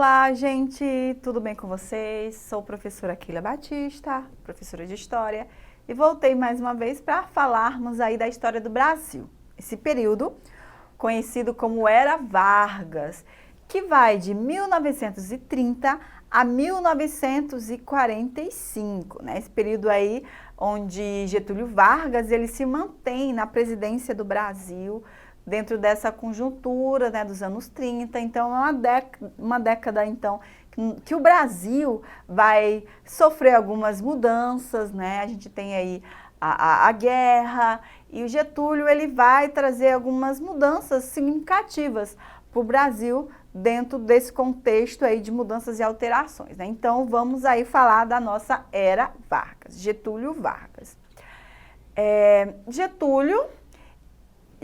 Olá, gente! Tudo bem com vocês? Sou a professora Keila Batista, professora de História, e voltei mais uma vez para falarmos aí da história do Brasil. Esse período, conhecido como Era Vargas, que vai de 1930 a 1945, né? Esse período aí onde Getúlio Vargas ele se mantém na presidência do Brasil, dentro dessa conjuntura, né, dos anos 30, então é uma década então, que o Brasil vai sofrer algumas mudanças, né? A gente tem aí a guerra e o Getúlio ele vai trazer algumas mudanças significativas para o Brasil dentro desse contexto aí de mudanças e alterações, né? Então vamos aí falar da nossa Era Vargas, Getúlio Vargas. Getúlio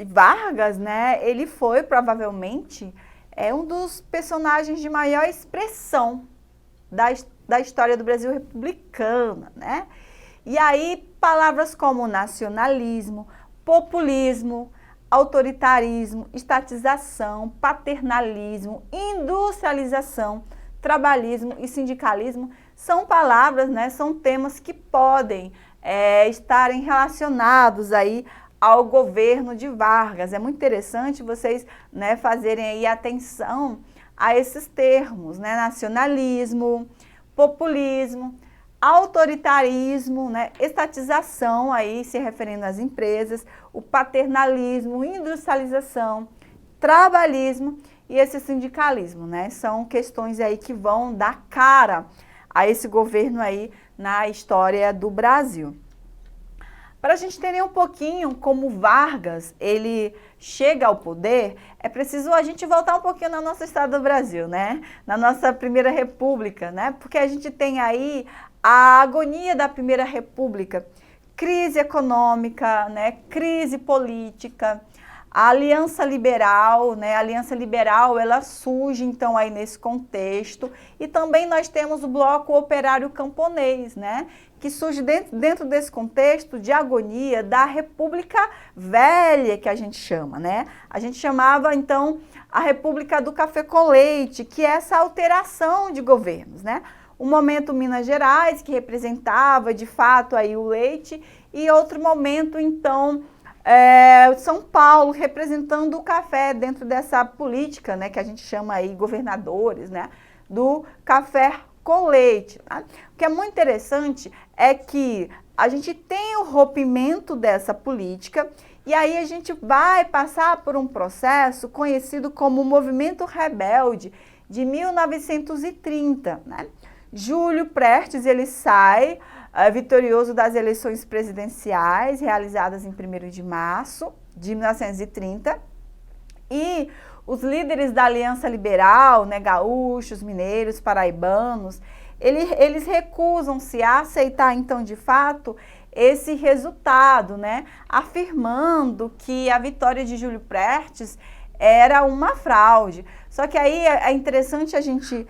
Vargas, né, ele foi provavelmente um dos personagens de maior expressão da história do Brasil republicana, né? E aí palavras como nacionalismo, populismo, autoritarismo, estatização, paternalismo, industrialização, trabalhismo e sindicalismo são palavras, né, são temas que podem estarem relacionados aí ao governo de Vargas. É muito interessante vocês, né, fazerem aí atenção a esses termos, né, nacionalismo, populismo, autoritarismo, né, estatização, aí se referindo às empresas, o paternalismo, industrialização, trabalhismo e esse sindicalismo, né, são questões aí que vão dar cara a esse governo aí na história do Brasil. Para a gente entender um pouquinho como Vargas ele chega ao poder, é preciso a gente voltar um pouquinho na nossa história do Brasil, né? Na nossa Primeira República, né? Porque a gente tem aí a agonia da Primeira República, crise econômica, né? Crise política, a Aliança Liberal, né? A Aliança Liberal, ela surge então aí nesse contexto, e também nós temos o Bloco Operário Camponês, né? Que surge dentro desse contexto de agonia da República Velha, que a gente chama, né? A gente chamava, então, a República do Café com Leite, que é essa alteração de governos, né? Um momento Minas Gerais, que representava, de fato, aí o leite, e outro momento, então, São Paulo, representando o café dentro dessa política, né? Que a gente chama aí governadores, né? Do café com leite. Tá? O que é muito interessante é que a gente tem o rompimento dessa política e aí a gente vai passar por um processo conhecido como o Movimento Rebelde de 1930. Né? Júlio Prestes ele sai vitorioso das eleições presidenciais realizadas em 1º de março de 1930 e os líderes da Aliança Liberal, né, gaúchos, mineiros, paraibanos, eles recusam-se a aceitar, então, de fato, esse resultado, né, afirmando que a vitória de Júlio Prestes era uma fraude. Só que aí é interessante a gente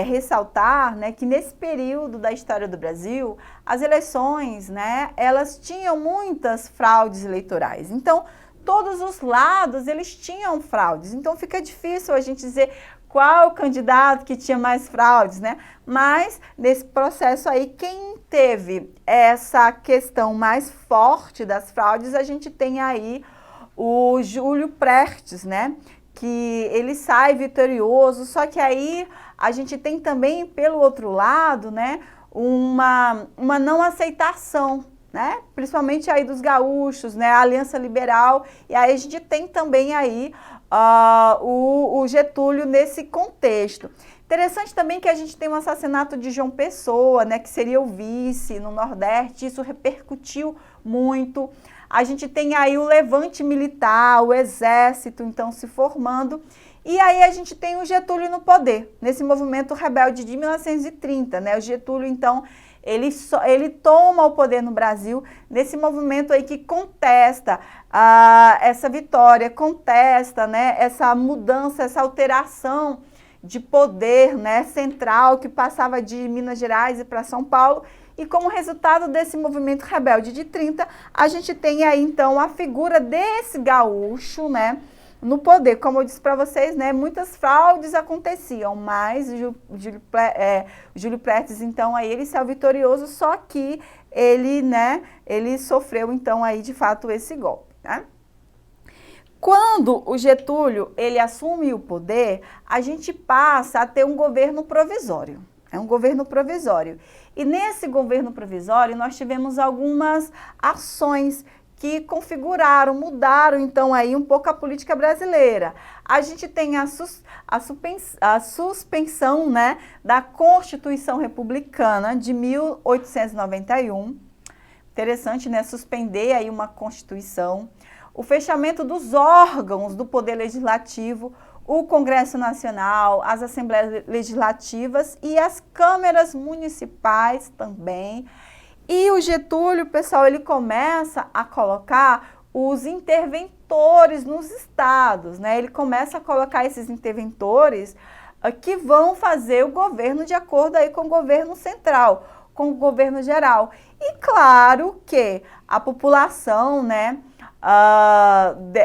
ressaltar, né, que nesse período da história do Brasil, as eleições, né, elas tinham muitas fraudes eleitorais. Então, todos os lados, eles tinham fraudes. Então, fica difícil a gente dizer qual candidato que tinha mais fraudes, né? Mas, nesse processo aí, quem teve essa questão mais forte das fraudes, a gente tem aí o Júlio Prestes, né? Que ele sai vitorioso, só que aí a gente tem também, pelo outro lado, né? Uma não aceitação, né? Principalmente aí dos gaúchos, né? A Aliança Liberal, e aí a gente tem também aí o Getúlio nesse contexto. Interessante também que a gente tem o assassinato de João Pessoa, né? Que seria o vice no Nordeste, isso repercutiu muito. A gente tem aí o levante militar, o exército, então, se formando. E aí a gente tem o Getúlio no poder, nesse movimento rebelde de 1930, né? O Getúlio, então, ele toma o poder no Brasil nesse movimento aí que contesta essa vitória, contesta, né, essa mudança, essa alteração de poder, né, central que passava de Minas Gerais e para São Paulo. E como resultado desse movimento rebelde de 30, a gente tem aí então a figura desse gaúcho, né, no poder. Como eu disse para vocês, né, muitas fraudes aconteciam, mas Júlio Prestes, então, aí ele saiu vitorioso, só que ele, né, ele sofreu, então, aí, de fato, esse golpe, né? Quando o Getúlio, ele assume o poder, a gente passa a ter um governo provisório. É um governo provisório. E nesse governo provisório, nós tivemos algumas ações que configuraram, mudaram, então, aí um pouco a política brasileira. A gente tem a suspensão, né, da Constituição Republicana de 1891. Interessante, né, suspender aí uma Constituição. O fechamento dos órgãos do Poder Legislativo, o Congresso Nacional, as Assembleias Legislativas e as câmeras municipais também. E o Getúlio, pessoal, ele começa a colocar os interventores nos estados, né? Ele começa a colocar esses interventores que vão fazer o governo de acordo aí com o governo central, com o governo geral. E claro que a população, né,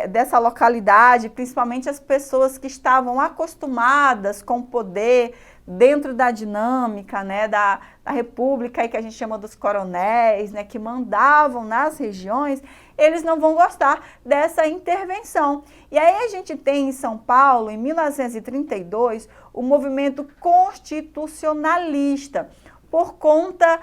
dessa localidade, principalmente as pessoas que estavam acostumadas com o poder dentro da dinâmica, né, da república, aí que a gente chama dos coronéis, né, que mandavam nas regiões, eles não vão gostar dessa intervenção. E aí a gente tem em São Paulo, em 1932, o movimento constitucionalista, por conta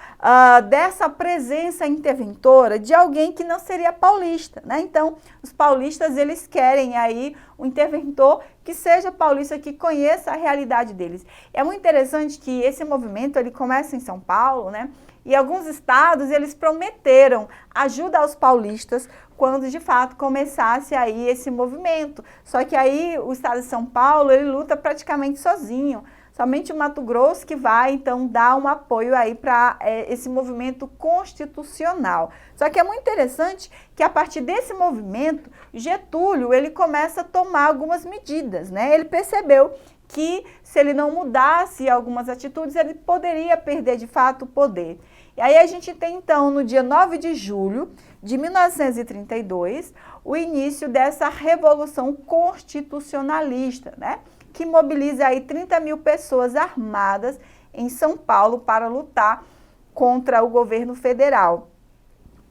dessa presença interventora de alguém que não seria paulista, né? Então, os paulistas, eles querem aí um interventor que seja paulista, que conheça a realidade deles. É muito interessante que esse movimento, ele começa em São Paulo, né? E alguns estados, eles prometeram ajuda aos paulistas quando, de fato, começasse aí esse movimento. Só que aí o estado de São Paulo, ele luta praticamente sozinho. Somente o Mato Grosso que vai, então, dar um apoio aí para esse movimento constitucional. Só que é muito interessante que, a partir desse movimento, Getúlio, ele começa a tomar algumas medidas, né? Ele percebeu que, se ele não mudasse algumas atitudes, ele poderia perder, de fato, o poder. E aí a gente tem, então, no dia 9 de julho de 1932, o início dessa Revolução Constitucionalista, né? Que mobiliza aí 30 mil pessoas armadas em São Paulo para lutar contra o governo federal.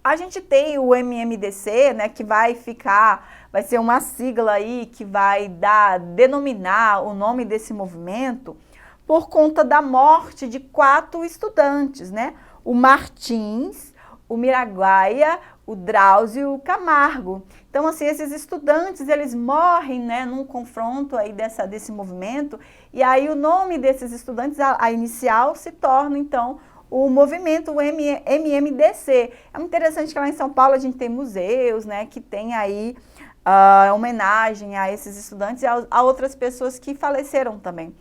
A gente tem o MMDC, né, que vai ser uma sigla aí que vai denominar o nome desse movimento por conta da morte de 4 estudantes, né? O Martins, o Miraguaia, o Drauzio e o Camargo. Então, assim, esses estudantes, eles morrem, né, num confronto aí desse movimento, e aí o nome desses estudantes, a inicial, se torna, então, o movimento, o MMDC. É muito interessante que lá em São Paulo a gente tem museus, né, que tem aí homenagem a esses estudantes e a outras pessoas que faleceram também.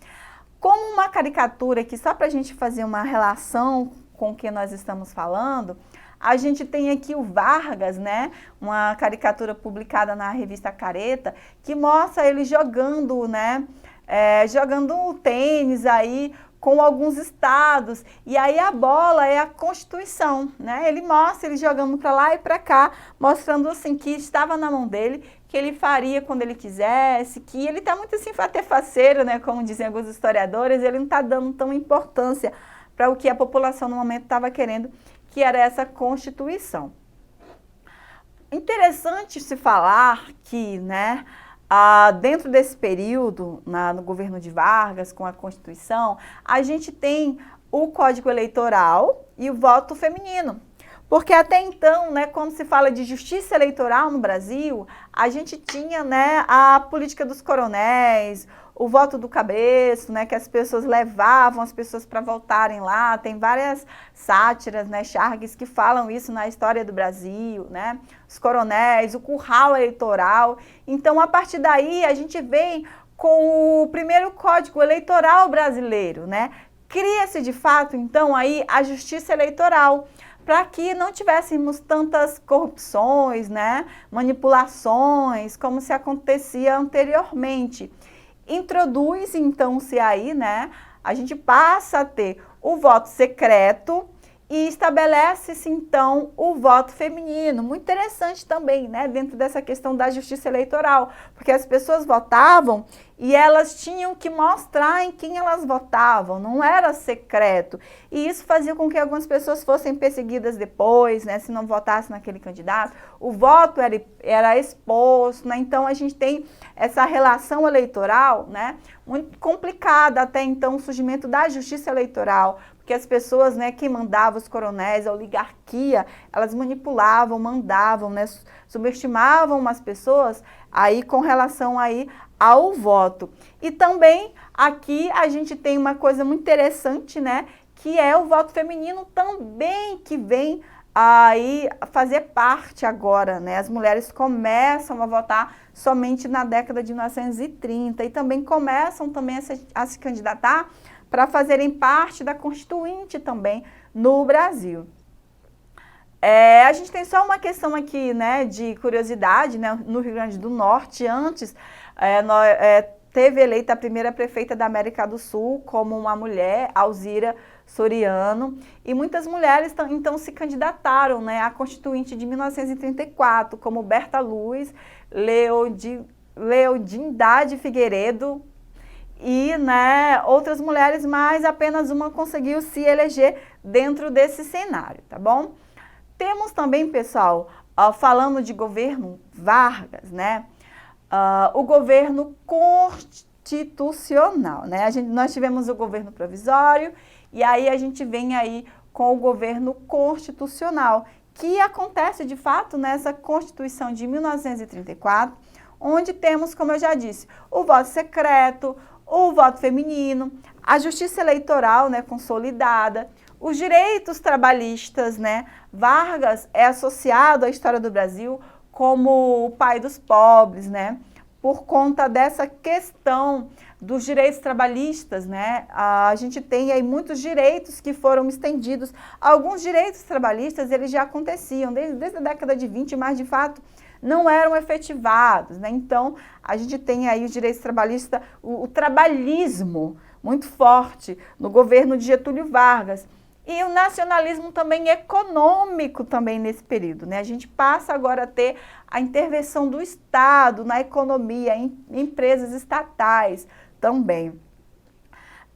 Como uma caricatura aqui, só para a gente fazer uma relação com o que nós estamos falando, a gente tem aqui o Vargas, né, uma caricatura publicada na revista Careta, que mostra ele jogando, né, jogando tênis aí com alguns estados, e aí a bola é a Constituição, né, ele mostra ele jogando para lá e para cá, mostrando assim que estava na mão dele, que ele faria quando ele quisesse, que ele está muito assim faceiro, né, como dizem alguns historiadores, ele não está dando tão importância para o que a população no momento estava querendo, que era essa Constituição. Interessante se falar que, né, dentro desse período, no governo de Vargas, com a Constituição, a gente tem o Código Eleitoral e o voto feminino. Porque até então, né, quando se fala de justiça eleitoral no Brasil, a gente tinha, né, a política dos coronéis, o voto do cabresto, né, que as pessoas levavam as pessoas para votarem lá. Tem várias sátiras, né, charges que falam isso na história do Brasil, né, os coronéis, o curral eleitoral. Então, a partir daí, a gente vem com o primeiro Código Eleitoral brasileiro, né, cria-se de fato, então, aí a justiça eleitoral, para que não tivéssemos tantas corrupções, né, manipulações, como se acontecia anteriormente. Introduz, então, se aí, né, a gente passa a ter o voto secreto e estabelece-se, então, o voto feminino. Muito interessante também, né, dentro dessa questão da justiça eleitoral, porque as pessoas votavam e elas tinham que mostrar em quem elas votavam, não era secreto. E isso fazia com que algumas pessoas fossem perseguidas depois, né, se não votassem naquele candidato. O voto era exposto, né, então a gente tem essa relação eleitoral, né, muito complicada até então, o surgimento da justiça eleitoral, porque as pessoas, né, que mandavam, os coronéis, a oligarquia, elas manipulavam, mandavam, né, subestimavam umas pessoas aí com relação aí ao voto. E também aqui a gente tem uma coisa muito interessante, né, que é o voto feminino também que vem aí fazer parte agora, né? As mulheres começam a votar somente na década de 1930 e também começam também a se candidatar para fazerem parte da Constituinte também no Brasil. A gente tem só uma questão aqui, né, de curiosidade, né, no Rio Grande do Norte, antes teve eleita a primeira prefeita da América do Sul como uma mulher, Alzira Soriano, e muitas mulheres então se candidataram, né, à Constituinte de 1934, como Berta Luz, Leodindade Figueiredo, e, né, outras mulheres, mas apenas uma conseguiu se eleger dentro desse cenário, tá bom? Temos também, pessoal, falando de governo Vargas, né, o governo constitucional, né? Nós tivemos o governo provisório e aí a gente vem aí com o governo constitucional, que acontece de fato nessa Constituição de 1934, onde temos, como eu já disse, o voto secreto, o voto feminino, a justiça eleitoral, né, consolidada, os direitos trabalhistas, né? Vargas é associado à história do Brasil como o pai dos pobres, né? Por conta dessa questão dos direitos trabalhistas, né? A gente tem aí muitos direitos que foram estendidos. Alguns direitos trabalhistas, eles já aconteciam desde a década de 20, mas de fato não eram efetivados, né? Então, a gente tem aí os direitos trabalhistas, o trabalhismo muito forte no governo de Getúlio Vargas. E o nacionalismo também econômico também nesse período, né? A gente passa agora a ter a intervenção do Estado na economia, em empresas estatais também.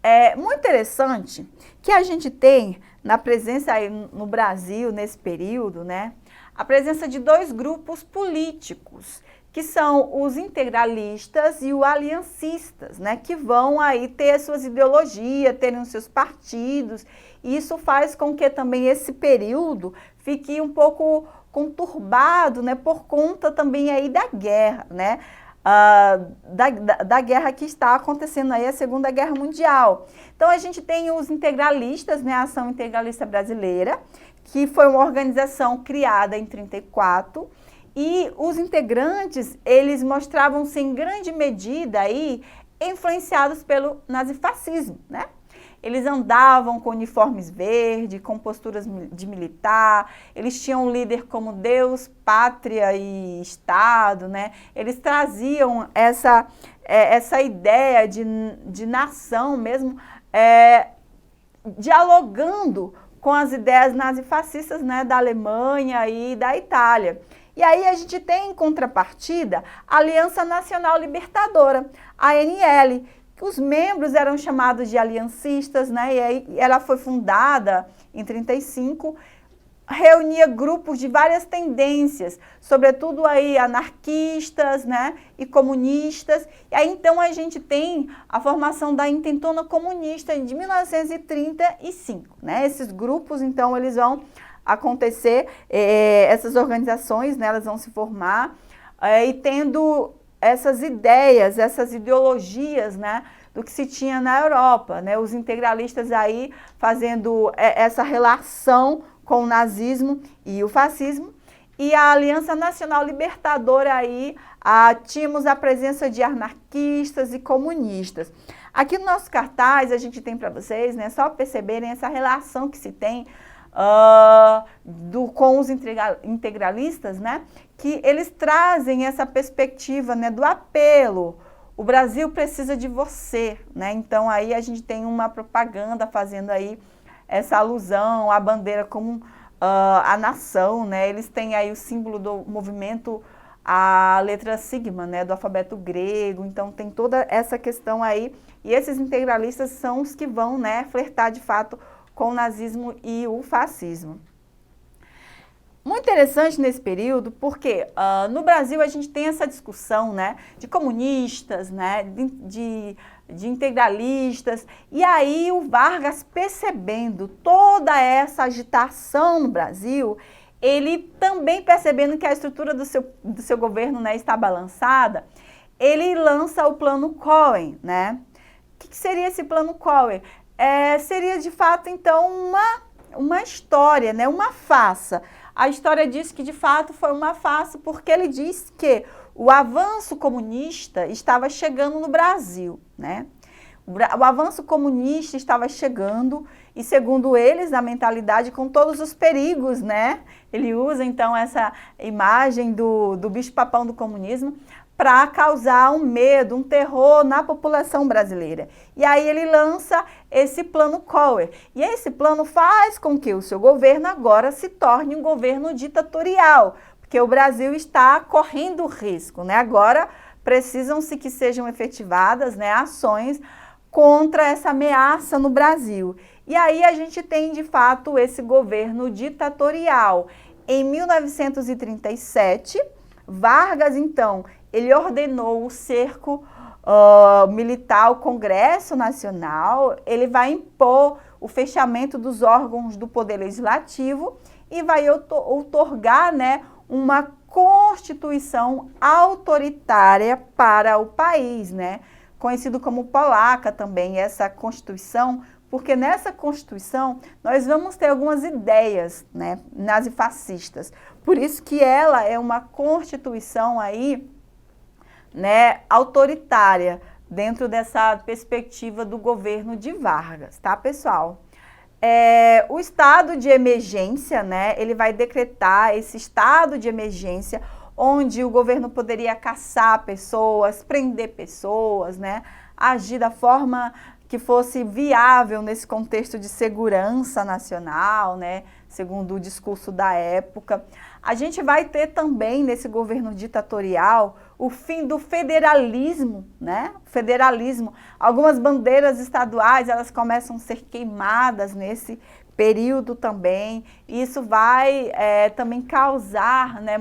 É muito interessante que a gente tem na presença aí no Brasil, nesse período, né? A presença de dois grupos políticos, que são os integralistas e os aliancistas, né? Que vão aí ter suas ideologias, terem os seus partidos. E isso faz com que também esse período fique um pouco conturbado, né, por conta também aí da guerra, né, da guerra que está acontecendo aí, a Segunda Guerra Mundial. Então, a gente tem os integralistas, né, a Ação Integralista Brasileira, que foi uma organização criada em 1934, e os integrantes, eles mostravam-se em grande medida aí influenciados pelo nazifascismo, né? Eles andavam com uniformes verdes, com posturas de militar, eles tinham um líder como Deus, pátria e Estado, né? Eles traziam essa ideia de nação mesmo, dialogando com as ideias nazifascistas, né, da Alemanha e da Itália. E aí a gente tem em contrapartida a Aliança Nacional Libertadora, a ANL. Os membros eram chamados de aliancistas, né? E aí ela foi fundada em 1935, reunia grupos de várias tendências, sobretudo aí anarquistas, né? E comunistas. E aí então a gente tem a formação da Intentona Comunista de 1935, né? Esses grupos, então, eles vão acontecer, essas organizações, né? Elas vão se formar e tendo essas ideias, essas ideologias, né, do que se tinha na Europa, né, os integralistas aí fazendo essa relação com o nazismo e o fascismo, e a Aliança Nacional Libertadora aí, tínhamos a presença de anarquistas e comunistas. Aqui no nosso cartaz a gente tem para vocês, né, só perceberem essa relação que se tem com os integralistas, né, que eles trazem essa perspectiva, né, do apelo. O Brasil precisa de você, né? Então aí a gente tem uma propaganda fazendo aí essa alusão à bandeira como a nação, né? Eles têm aí o símbolo do movimento, a letra sigma, né, do alfabeto grego, então tem toda essa questão aí, e esses integralistas são os que vão, né, flertar de fato com o nazismo e o fascismo. Muito interessante nesse período, porque no Brasil a gente tem essa discussão, né, de comunistas, né, de integralistas, e aí o Vargas, percebendo toda essa agitação no Brasil, ele também percebendo que a estrutura do seu governo, né, está balançada, ele lança o Plano Cohen, né? O que seria esse Plano Cohen? Seria de fato então uma história, né, uma farsa. A história diz que de fato foi uma farsa porque ele diz que o avanço comunista estava chegando no Brasil, né? O avanço comunista estava chegando e, segundo eles, a mentalidade com todos os perigos, né? Ele usa, então, essa imagem do bicho-papão do comunismo para causar um medo, um terror na população brasileira. E aí ele lança esse Plano Cohen. E esse plano faz com que o seu governo agora se torne um governo ditatorial, porque o Brasil está correndo risco, né? Agora precisam-se que sejam efetivadas, né, ações contra essa ameaça no Brasil. E aí a gente tem, de fato, esse governo ditatorial. Em 1937, Vargas, então, ele ordenou o cerco militar ao Congresso Nacional, ele vai impor o fechamento dos órgãos do Poder Legislativo e vai outorgar, né, uma Constituição autoritária para o país, né? Conhecido como polaca também, essa Constituição, porque nessa Constituição nós vamos ter algumas ideias, né, nazifascistas. Por isso que ela é uma Constituição aí, né, autoritária, dentro dessa perspectiva do governo de Vargas, tá, pessoal? O estado de emergência, né, ele vai decretar esse estado de emergência onde o governo poderia caçar pessoas, prender pessoas, né, agir da forma que fosse viável nesse contexto de segurança nacional, né, segundo o discurso da época. A gente vai ter também nesse governo ditatorial o fim do federalismo, né? Federalismo. Algumas bandeiras estaduais, elas começam a ser queimadas nesse período também. E isso vai também causar, né,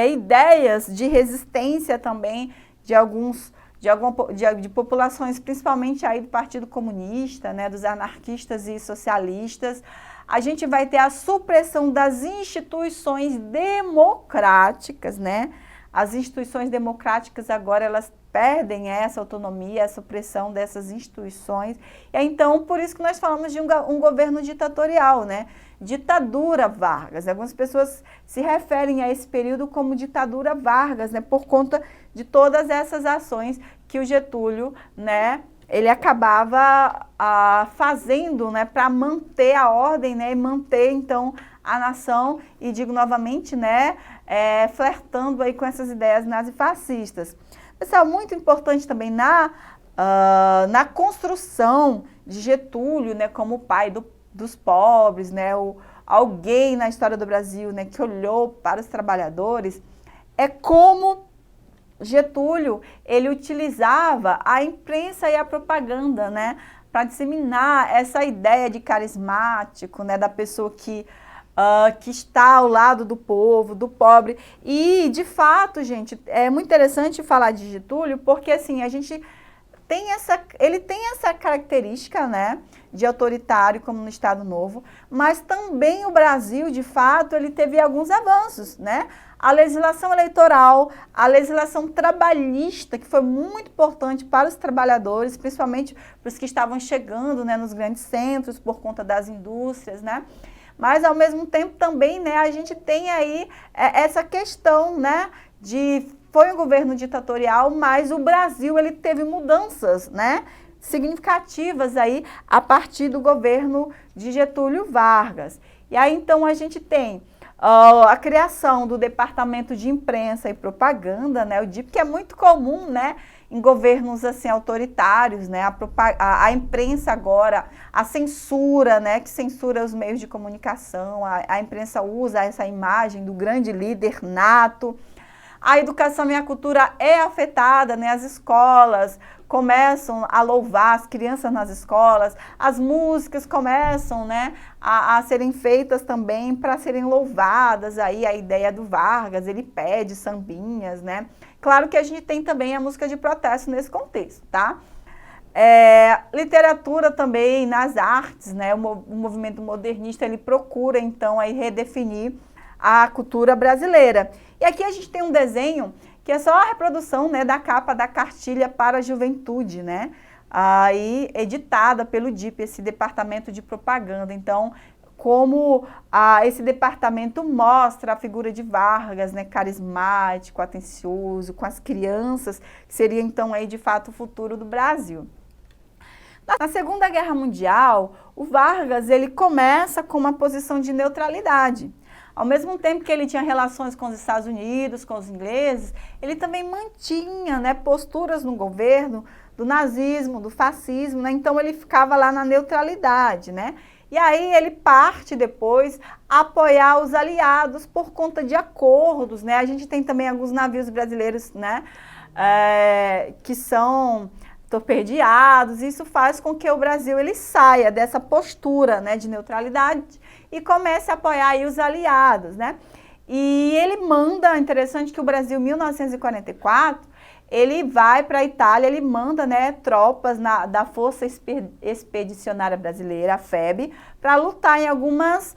ideias de resistência também de populações, principalmente aí do Partido Comunista, né, dos anarquistas e socialistas. A gente vai ter a supressão das instituições democráticas, né? As instituições democráticas agora elas perdem essa autonomia, a supressão dessas instituições. E então, por isso que nós falamos de um governo ditatorial, né? Ditadura Vargas. Algumas pessoas se referem a esse período como ditadura Vargas, né? Por conta de todas essas ações que o Getúlio, né, ele acabava fazendo, né, para manter a ordem, né, e manter, então, a nação, e digo novamente, né, flertando aí com essas ideias nazifascistas. Pessoal, muito importante também na construção de Getúlio, né, como pai dos pobres, né, alguém na história do Brasil, né, que olhou para os trabalhadores, é como Getúlio, ele utilizava a imprensa e a propaganda, né, para disseminar essa ideia de carismático, né, da pessoa que está ao lado do povo, do pobre. E, de fato, gente, é muito interessante falar de Getúlio, porque, assim, ele tem essa característica, né, de autoritário, como no Estado Novo, mas também o Brasil, de fato, ele teve alguns avanços, né? A legislação eleitoral, a legislação trabalhista, que foi muito importante para os trabalhadores, principalmente para os que estavam chegando, né, nos grandes centros, por conta das indústrias, né? Mas, ao mesmo tempo, também, né, a gente tem aí essa questão, né, foi um governo ditatorial, mas o Brasil, ele teve mudanças, né, significativas aí a partir do governo de Getúlio Vargas. E aí, então, a gente tem a criação do Departamento de Imprensa e Propaganda, né, o DIP, que é muito comum, né, em governos assim autoritários, né, a imprensa agora, a censura, né, que censura os meios de comunicação, a imprensa usa essa imagem do grande líder nato. A educação e a cultura é afetada, né, as escolas começam a louvar as crianças nas escolas, as músicas começam, né, a serem feitas também para serem louvadas, aí a ideia do Vargas, ele pede sambinhas, né. Claro que a gente tem também a música de protesto nesse contexto, tá? Literatura também, nas artes, né, o movimento modernista, ele procura então aí redefinir a cultura brasileira. E aqui a gente tem um desenho que é só a reprodução, né, da capa da Cartilha para a Juventude, né, aí editada pelo DIP, esse Departamento de Propaganda. Então, como esse departamento mostra a figura de Vargas, né, carismático, atencioso, com as crianças, que seria então aí de fato o futuro do Brasil. Na Segunda Guerra Mundial, o Vargas ele começa com uma posição de neutralidade. Ao mesmo tempo que ele tinha relações com os Estados Unidos, com os ingleses, ele também mantinha, né, posturas no governo do nazismo, do fascismo, né? Então ele ficava lá na neutralidade, né? E aí ele parte depois a apoiar os aliados por conta de acordos, né? A gente tem também alguns navios brasileiros, né, que são torpedeados. Isso faz com que o Brasil ele saia dessa postura, né, de neutralidade e comece a apoiar aí os aliados, né? E ele manda, interessante que o Brasil, em 1944, ele vai para a Itália, ele manda, né, tropas da Força Expedicionária Brasileira, a FEB, para lutar em algumas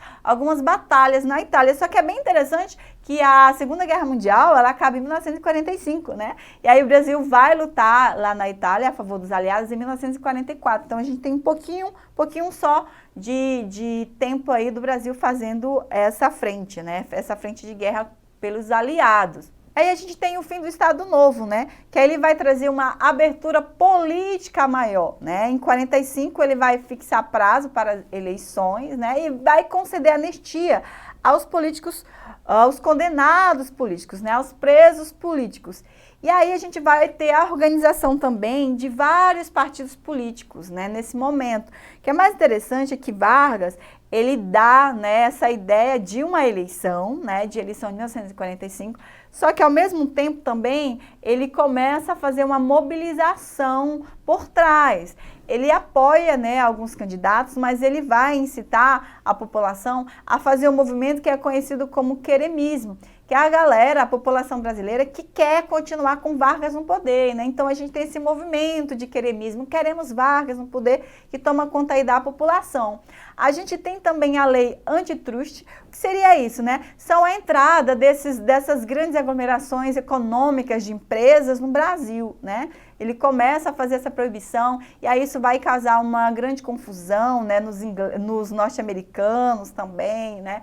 batalhas na Itália. Só que é bem interessante que a Segunda Guerra Mundial, ela acaba em 1945, né? E aí o Brasil vai lutar lá na Itália a favor dos aliados em 1944. Então a gente tem um pouquinho só de tempo aí do Brasil fazendo essa frente, né? Essa frente de guerra pelos aliados. Aí a gente tem o fim do Estado Novo, né? Que aí ele vai trazer uma abertura política maior, né? Em 45 ele vai fixar prazo para eleições, né? E vai conceder anistia aos políticos, aos condenados políticos, né? Aos presos políticos. E aí a gente vai ter a organização também de vários partidos políticos, né? Nesse momento. O que é mais interessante é que Vargas, ele dá, né, essa ideia de uma eleição, né? De eleição de 1945. Só que, ao mesmo tempo, também, ele começa a fazer uma mobilização por trás. Ele apoia, né, alguns candidatos, mas ele vai incitar a população a fazer um movimento que é conhecido como queremismo, que é a galera, a população brasileira, que quer continuar com Vargas no poder, né? Então, a gente tem esse movimento de queremismo, queremos Vargas no poder, que toma conta aí da população. A gente tem também a lei antitruste. O que seria isso, né? São a entrada dessas grandes aglomerações econômicas de empresas no Brasil, né? Ele começa a fazer essa proibição e aí isso vai causar uma grande confusão, né, nos norte-americanos também, né?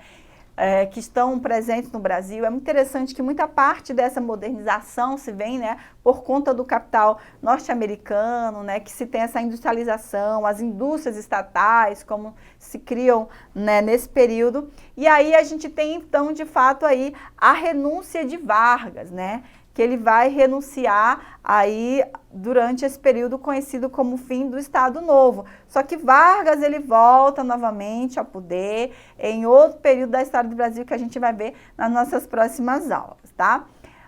Que estão presentes no Brasil. É muito interessante que muita parte dessa modernização se vem, né, por conta do capital norte-americano, né, que se tem essa industrialização, as indústrias estatais, como se criam, né, nesse período. E aí a gente tem, então, de fato, aí a renúncia de Vargas, né, que ele vai renunciar aí durante esse período conhecido como fim do Estado Novo. Só que Vargas, ele volta novamente ao poder em outro período da história do Brasil que a gente vai ver nas nossas próximas aulas, tá?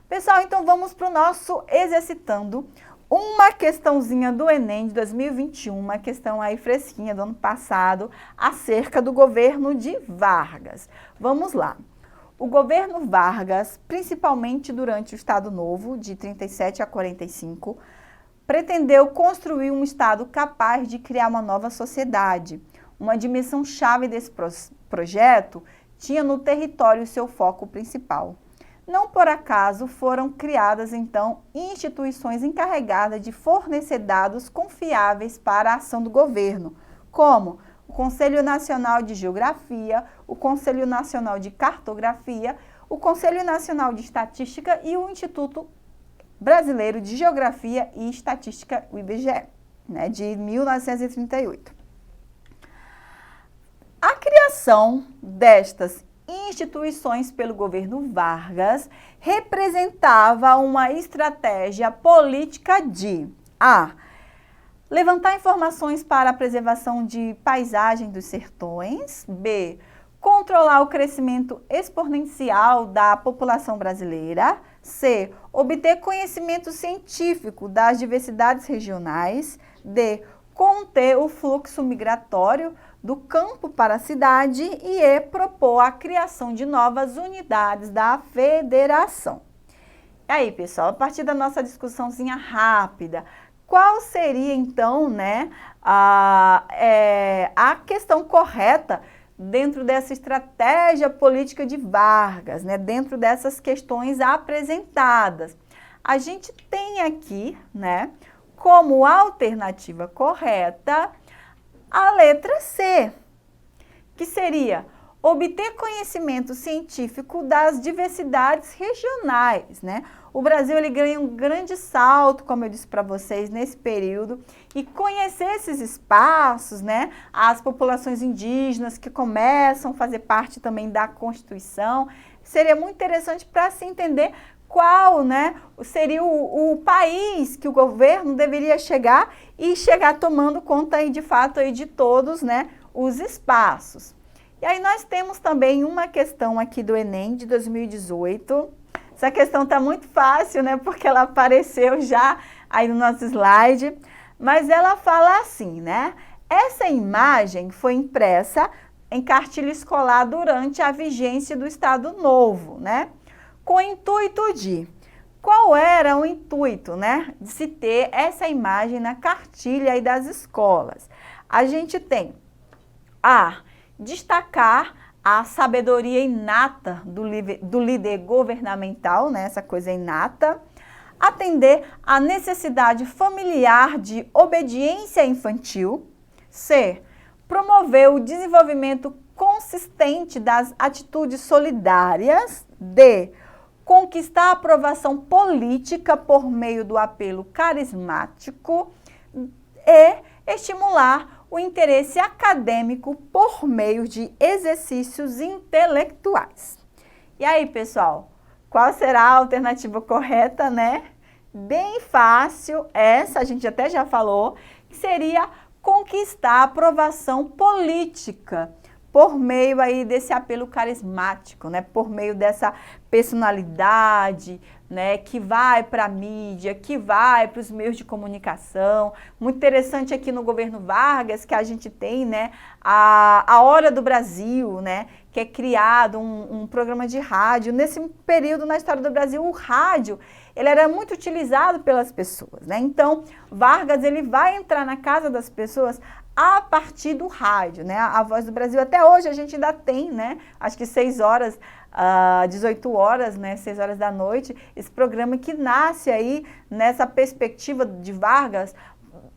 Pessoal, então vamos para o nosso Exercitando. Uma questãozinha do Enem de 2021, uma questão aí fresquinha do ano passado, acerca do governo de Vargas. Vamos lá. O governo Vargas, principalmente durante o Estado Novo, de 37 a 45, pretendeu construir um Estado capaz de criar uma nova sociedade. Uma dimensão chave desse projeto tinha no território seu foco principal. Não por acaso foram criadas, então, instituições encarregadas de fornecer dados confiáveis para a ação do governo, como o Conselho Nacional de Geografia, o Conselho Nacional de Cartografia, o Conselho Nacional de Estatística e o Instituto Brasileiro de Geografia e Estatística, o IBGE, né, de 1938. A criação destas instituições pelo governo Vargas representava uma estratégia política de a. Levantar informações para a preservação de paisagem dos sertões. B. Controlar o crescimento exponencial da população brasileira. C. Obter conhecimento científico das diversidades regionais. D. Conter o fluxo migratório do campo para a cidade. E E. Propor a criação de novas unidades da federação. E aí, pessoal, a partir da nossa discussãozinha rápida, qual seria, então, né, a questão correta dentro dessa estratégia política de Vargas, né, dentro dessas questões apresentadas? A gente tem aqui, né, como alternativa correta a letra C, que seria obter conhecimento científico das diversidades regionais, né? O Brasil ele ganha um grande salto, como eu disse para vocês, nesse período, e conhecer esses espaços, né? As populações indígenas que começam a fazer parte também da Constituição, seria muito interessante para se entender qual, né, seria o país que o governo deveria chegar e chegar tomando conta aí, de fato aí, de todos, né, os espaços. E aí nós temos também uma questão aqui do Enem de 2018. Essa questão está muito fácil, né? Porque ela apareceu já aí no nosso slide. Mas ela fala assim, né? Essa imagem foi impressa em cartilha escolar durante a vigência do Estado Novo, né? Com o intuito de... Qual era o intuito, né? De se ter essa imagem na cartilha aí das escolas? A gente tem destacar a sabedoria inata do líder governamental, né, essa coisa inata, atender à necessidade familiar de obediência infantil. C. Promover o desenvolvimento consistente das atitudes solidárias. D. Conquistar a aprovação política por meio do apelo carismático. E estimular o interesse acadêmico por meio de exercícios intelectuais. E aí, pessoal, qual será a alternativa correta, né? Bem fácil, essa a gente até já falou, que seria conquistar a aprovação política por meio aí desse apelo carismático, né? Por meio dessa personalidade, né, que vai para a mídia, que vai para os meios de comunicação. Muito interessante aqui no governo Vargas que a gente tem, né, a Hora do Brasil, né, que é criado um programa de rádio. Nesse período na história do Brasil, o rádio ele era muito utilizado pelas pessoas, né? Então, Vargas ele vai entrar na casa das pessoas a partir do rádio, né? A Voz do Brasil, até hoje a gente ainda tem, né? Acho que 6 horas, 18 horas, né? 6 horas da noite, esse programa que nasce aí nessa perspectiva de Vargas,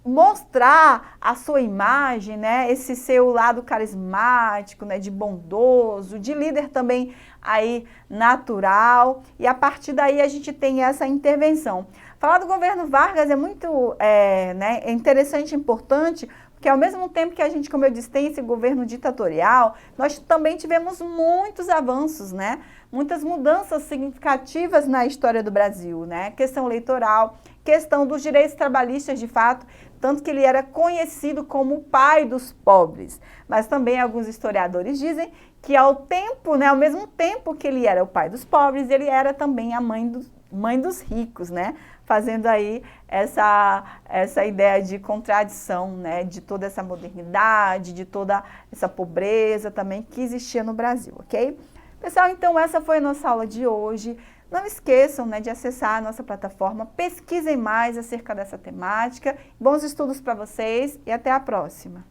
mostrar a sua imagem, né? Esse seu lado carismático, né? De bondoso, de líder também aí natural, e a partir daí a gente tem essa intervenção. Falar do governo Vargas é muito né, é interessante e importante, porque ao mesmo tempo que a gente, como eu disse, tem esse governo ditatorial, nós também tivemos muitos avanços, né? Muitas mudanças significativas na história do Brasil, né? Questão eleitoral, questão dos direitos trabalhistas, de fato, tanto que ele era conhecido como o pai dos pobres. Mas também alguns historiadores dizem que ao mesmo tempo que ele era o pai dos pobres, ele era também a mãe dos ricos, né? Fazendo aí essa ideia de contradição, né? De toda essa modernidade, de toda essa pobreza também que existia no Brasil, ok? Pessoal, então essa foi a nossa aula de hoje. Não esqueçam, né, de acessar a nossa plataforma, pesquisem mais acerca dessa temática. Bons estudos para vocês e até a próxima!